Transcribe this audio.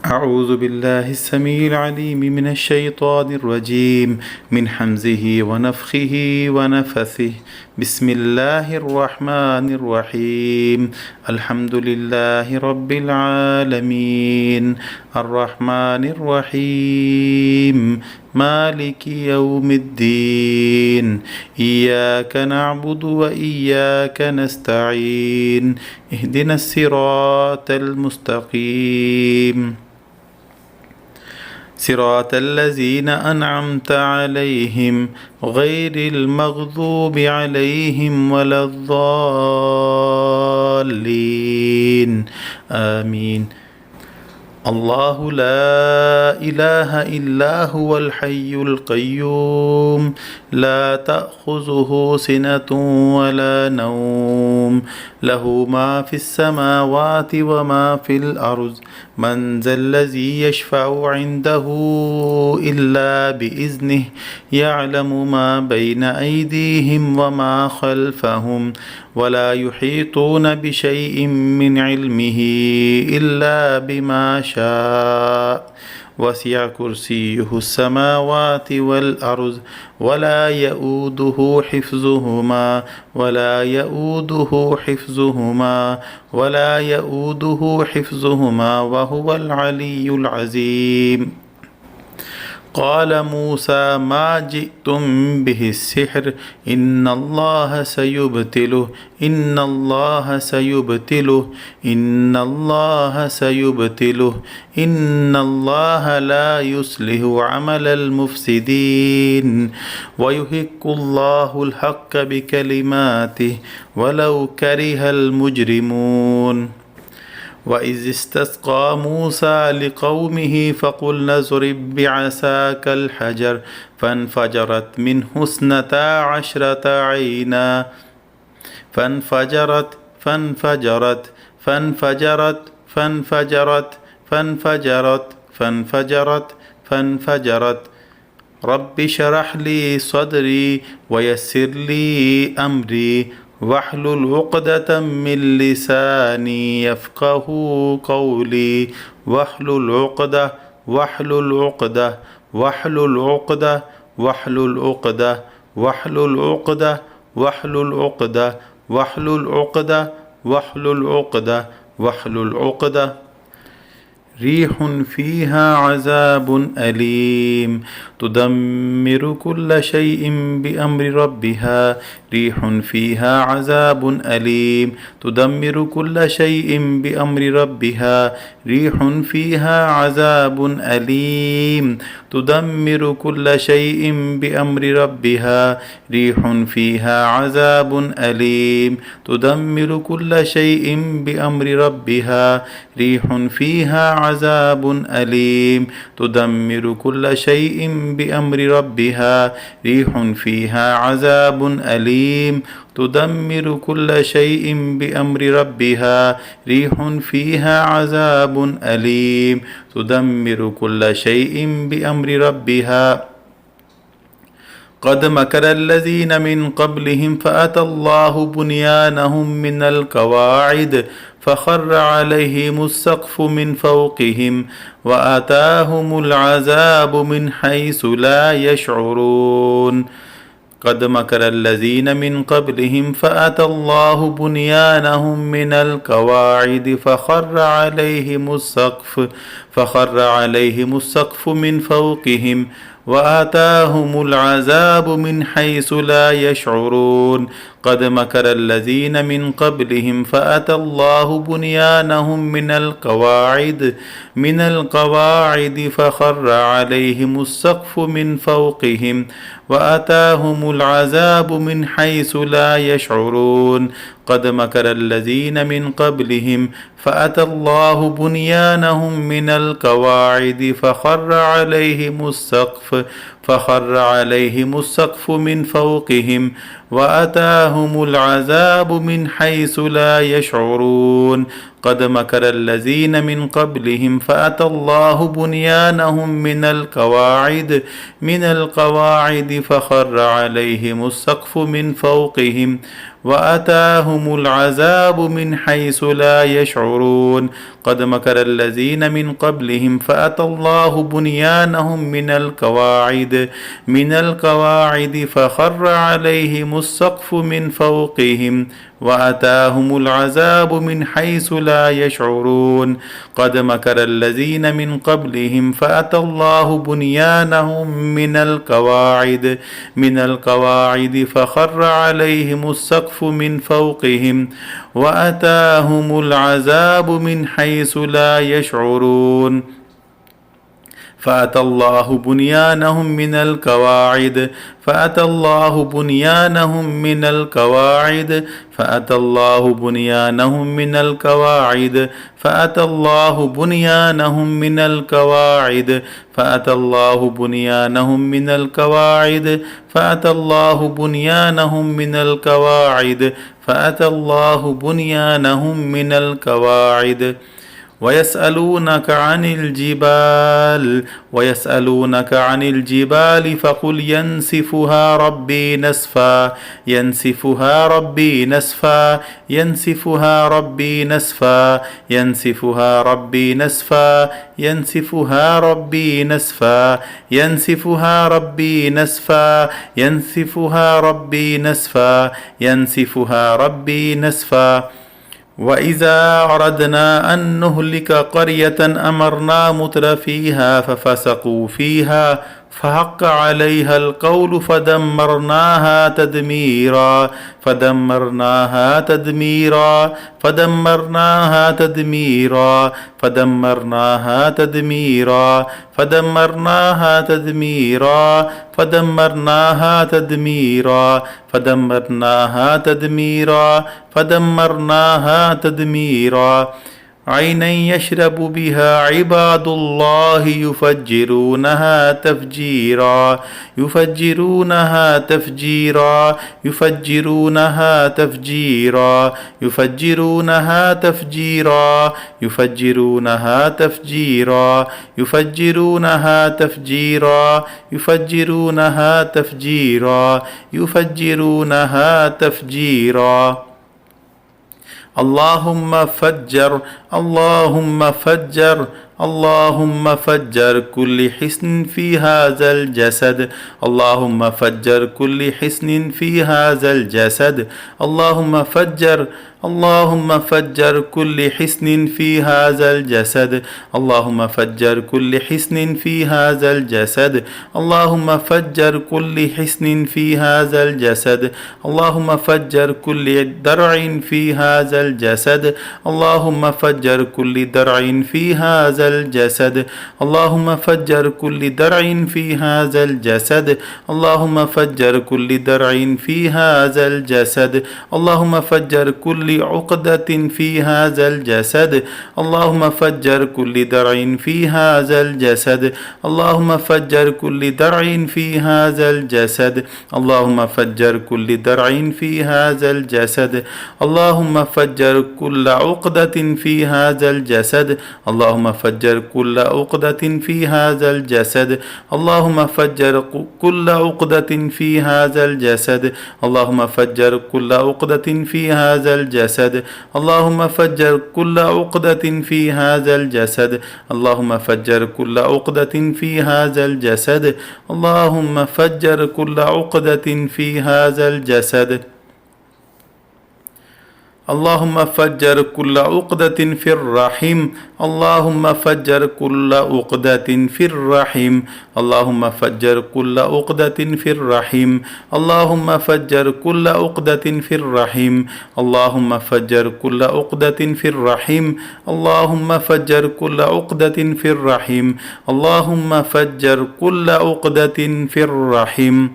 أعوذ بالله السميع العليم من الشيطان الرجيم من حمزه ونفخه ونفثه بسم الله الرحمن الرحيم الحمد لله رب العالمين الرحمن الرحيم مالك يوم الدين إياك نعبد وإياك نستعين اهدنا الصراط المستقيم صراط الذين أنعمت عليهم غير المغضوب عليهم ولا الضالين آمين الله لا إله إلا هو الحي القيوم لا تأخذه سنة ولا نوم له ما في السماوات وما في الأرض من ذا الذي يشفع عنده إلا بإذنه يعلم ما بين أيديهم وما خلفهم ولا يحيطون بشيء من علمه إلا بما شاء وسع كرسيه السماوات والأرض ولا يؤوده حفظهما ولا يؤوده حفظهما ولا يؤوده حفظهما وهو العلي العظيم قال موسى ما جئتم به السحر إن الله سيبطله إن الله سيبطله إن الله سيبطله إن الله لا يصلح عمل المفسدين ويحق الله الحق بكلماته ولو كره المجرمون وإذ استسقى موسى لقومه فقلنا اضرب بعصاك الحجر فانفجرت منه 12 عينا فانفجرت فانفجرت فانفجرت فانفجرت فانفجرت فانفجرت فانفجرت رب اشرح لي صدري ويسر لي أمري واحلل عقدة من لساني يفقه قولي واحلل عقدة واحلل عقدة واحلل عقدة واحلل عقدة واحلل عقدة واحلل عقدة واحلل عقدة واحلل عقدة واحلل عقدة ريح فيها عذاب أليم تدمر كل شيء بأمر ربها ريح فيها عذاب أليم تدمر كل شيء بأمر ربها ريح فيها عذاب أليم تدمر كل شيء بأمر ربها ريح فيها عذاب أليم تدمر كل شيء بأمر ربها ريح فيها عذاب أليم تدمر كل شيء بأمر ربها ريح فيها عذاب أليم تدمر كل شيء بأمر ربها ريح فيها عذاب أليم تدمر كل شيء بأمر ربها قد مكر الذين من قبلهم فأتى الله بنيانهم من القواعد فخر عليهم السقف من فوقهم وأتاهم العذاب من حيث لا يشعرون قد مكر الذين من قبلهم فأتى الله بنيانهم من القواعد فخر عليهم السقف من فوقهم وآتاهم العذاب من حيث لا يشعرون قد مكر الذين من قبلهم فأتى الله بنيانهم من القواعد فخر عليهم السقف من فوقهم وآتاهم العذاب من حيث لا يشعرون قد مكر الذين من قبلهم فأتى الله بنيانهم من القواعد فخر عليهم السقف من فوقهم وأتاهم العذاب من حيث لا يشعرون قد مكر الذين من قبلهم فأتى الله بنيانهم من القواعد فخر عليهم السقف من فوقهم وأتاهم العذاب من حيث لا يشعرون قد مكر الذين من قبلهم فأتى الله بنيانهم من القواعد فخر عليهم السقف من فوقهم وأتاهم العذاب من حيث لا يشعرون قد مكر الذين من قبلهم فأتى الله بنيانهم من القواعد فخر عليهم السقف من فوقهم وأتاهم العذاب من حيث لا يشعرون فأتى الله بنيانهم من القواعد فأتى الله بنيانهم من القواعد فأتى الله بنيانهم من القواعد فأتى الله بنيانهم من القواعد فأتى الله بنيانهم من القواعد فأتى الله بنيانهم من القواعد فأتى الله بنيانهم من القواعد ويسألونك عن الجبال فقل ينسفها ربي نسفا ينسفها ربي نسفا ينسفها ربي نسفا ينسفها ربي نسفا ينسفها ربي نسفا ينسفها ربي نسفا ينسفها ربي نسفا ينسفها ربي نسفا وإذا أردنا أن نهلك قرية أمرنا متر فيها ففسقوا فيها فحق عليها القول فدمرناها تدميرا فدمرناها تدميرا فدمرناها تدميرا فدمرناها تدميرا فدمرناها تدميرا فدمرناها تدميرا فدمرناها تدميرا فدمرناها تدميرا عينا يشرب بها عباد الله يفجرونها تفجيرا يفجرونها تفجيرا يفجرونها تفجيرا يفجرونها تفجيرا يفجرونها تفجيرا يفجرونها تفجيرا يفجرونها تفجيرا يفجرونها تفجيرا اللهم فجر اللهم فجر اللهم فجر كل حصن في هذا الجسد اللهم فجر كل حصن في هذا الجسد اللهم فجر اللهم فجر كل حصن في هذا الجسد اللهم فجر كل حصن في هذا الجسد اللهم فجر كل حصن في هذا الجسد اللهم فجر كل درع في هذا الجسد اللهم فجر كل درع في هذا الجسد اللهم فجر كل درع في هذا الجسد اللهم فجر كل درع في هذا الجسد اللهم فجر كل عقدة في هذا الجسد اللهم فجر كل درع في هذا الجسد اللهم فجر كل درع في هذا الجسد اللهم فجر كل درع في هذا الجسد اللهم فجر كل عقدة في هذا الجسد اللهم فجر كل عقدة في هذا الجسد اللهم فجر كل عقدة في هذا الجسد اللهم فجر كل عقدة في هذا الجسد اللهم فجر كل عقدة في هذا الجسد اللهم فجر كل عقدة في هذا الجسد اللهم فجر كل عقدة في هذا الجسد اللهم فجر كل عقدة في الرحم اللهم فجر كل عقدة في الرحم اللهم فجر كل عقدة في الرحم اللهم فجر كل عقدة في الرحم اللهم فجر كل عقدة في الرحم اللهم فجر كل عقدة في الرحم اللهم فجر كل عقدة في الرحم